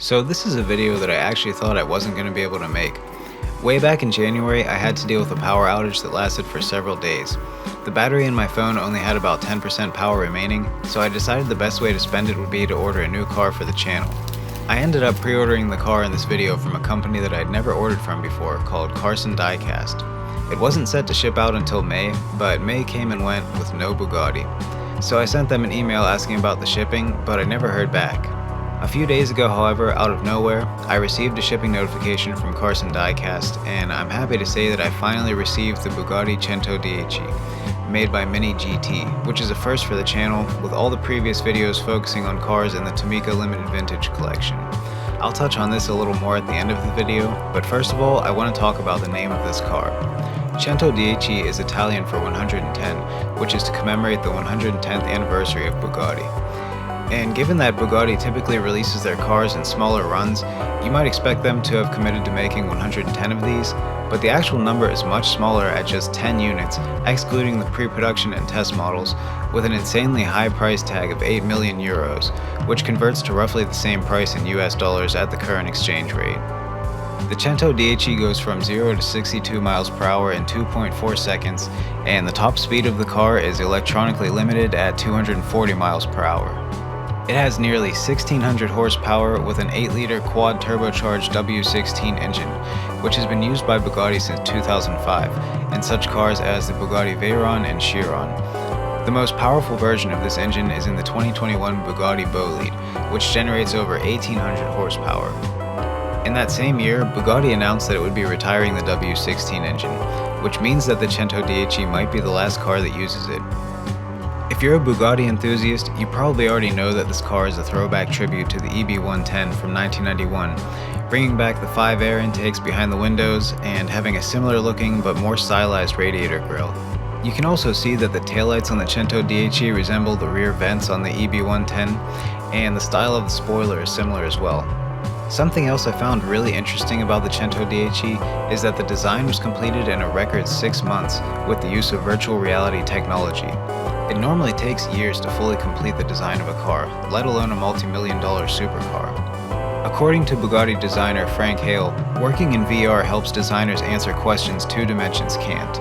So this is a video that I actually thought I wasn't going to be able to make. Way back in January, I had to deal with a power outage that lasted for several days. The battery in my phone only had about 10% power remaining, so I decided the best way to spend it would be to order a new car for the channel. I ended up pre-ordering the car in this video from a company that I'd never ordered from before called Karson Diecast. It wasn't set to ship out until May, but May came and went with no Bugatti. So I sent them an email asking about the shipping, but I never heard back. A few days ago, however, out of nowhere, I received a shipping notification from Karson Diecast, and I'm happy to say that I finally received the Bugatti Centodieci, made by minigt, which is a first for the channel, with all the previous videos focusing on cars in the Tomica Limited Vintage Collection. I'll touch on this a little more at the end of the video, but first of all, I want to talk about the name of this car. Centodieci is Italian for 110, which is to commemorate the 110th anniversary of Bugatti. And given that Bugatti typically releases their cars in smaller runs, you might expect them to have committed to making 110 of these, but the actual number is much smaller at just 10 units, excluding the pre-production and test models, with an insanely high price tag of 8 million euros, which converts to roughly the same price in US dollars at the current exchange rate. The Centodieci goes from 0 to 62 miles per hour in 2.4 seconds, and the top speed of the car is electronically limited at 240 miles per hour. It has nearly 1600 horsepower with an 8-liter quad turbocharged W16 engine, which has been used by Bugatti since 2005 in such cars as the Bugatti Veyron and Chiron. The most powerful version of this engine is in the 2021 Bugatti Bolide, which generates over 1800 horsepower. In that same year, Bugatti announced that it would be retiring the W16 engine, which means that the Centodieci might be the last car that uses it. If you're a Bugatti enthusiast, you probably already know that this car is a throwback tribute to the EB110 from 1991, bringing back the 5 air intakes behind the windows and having a similar looking but more stylized radiator grille. You can also see that the taillights on the Centodieci resemble the rear vents on the EB110, and the style of the spoiler is similar as well. Something else I found really interesting about the Centodieci is that the design was completed in a record 6 months with the use of virtual reality technology. It normally takes years to fully complete the design of a car, let alone a multi-million-dollar supercar. According to Bugatti designer Frank Hale, working in VR helps designers answer questions 2 dimensions can't.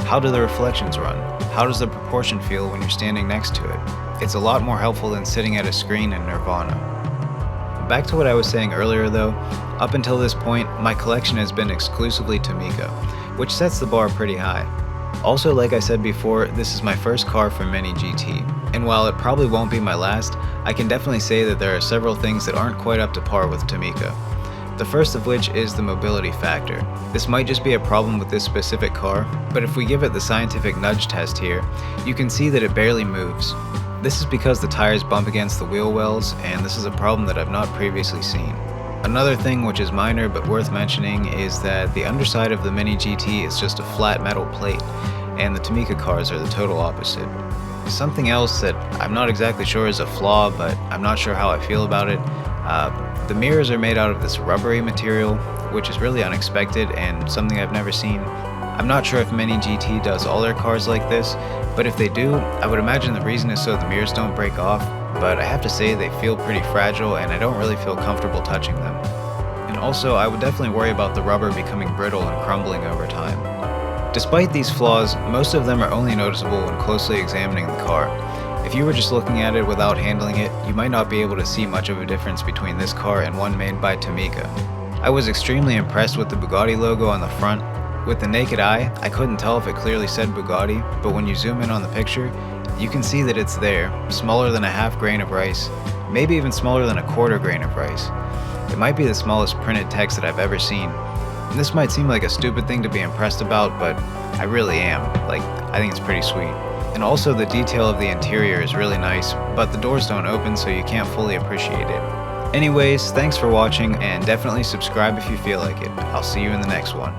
How do the reflections run? How does the proportion feel when you're standing next to it? It's a lot more helpful than sitting at a screen in Nirvana. Back to what I was saying earlier though, up until this point, my collection has been exclusively Tomica, which sets the bar pretty high. Also, like I said before, this is my first car from minigt, and while it probably won't be my last, I can definitely say that there are several things that aren't quite up to par with Tomica. The first of which is the mobility factor. This might just be a problem with this specific car, but if we give it the scientific nudge test here, you can see that it barely moves. This is because the tires bump against the wheel wells, and this is a problem that I've not previously seen. Another thing which is minor but worth mentioning is that the underside of the minigt is just a flat metal plate, and the Tomica cars are the total opposite. Something else that I'm not exactly sure is a flaw, but I'm not sure how I feel about it. The mirrors are made out of this rubbery material, which is really unexpected and something I've never seen. I'm not sure if minigt does all their cars like this, but if they do, I would imagine the reason is so the mirrors don't break off, but I have to say they feel pretty fragile and I don't really feel comfortable touching them. And also, I would definitely worry about the rubber becoming brittle and crumbling over time. Despite these flaws, most of them are only noticeable when closely examining the car. If you were just looking at it without handling it, you might not be able to see much of a difference between this car and one made by Tomica. I was extremely impressed with the Bugatti logo on the front. With the naked eye, I couldn't tell if it clearly said Bugatti, but when you zoom in on the picture, you can see that it's there, smaller than a half grain of rice, maybe even smaller than a quarter grain of rice. It might be the smallest printed text that I've ever seen. And this might seem like a stupid thing to be impressed about, but I really am. I think it's pretty sweet. And also the detail of the interior is really nice, but the doors don't open so you can't fully appreciate it. Anyways, thanks for watching, and definitely subscribe if you feel like it. I'll see you in the next one.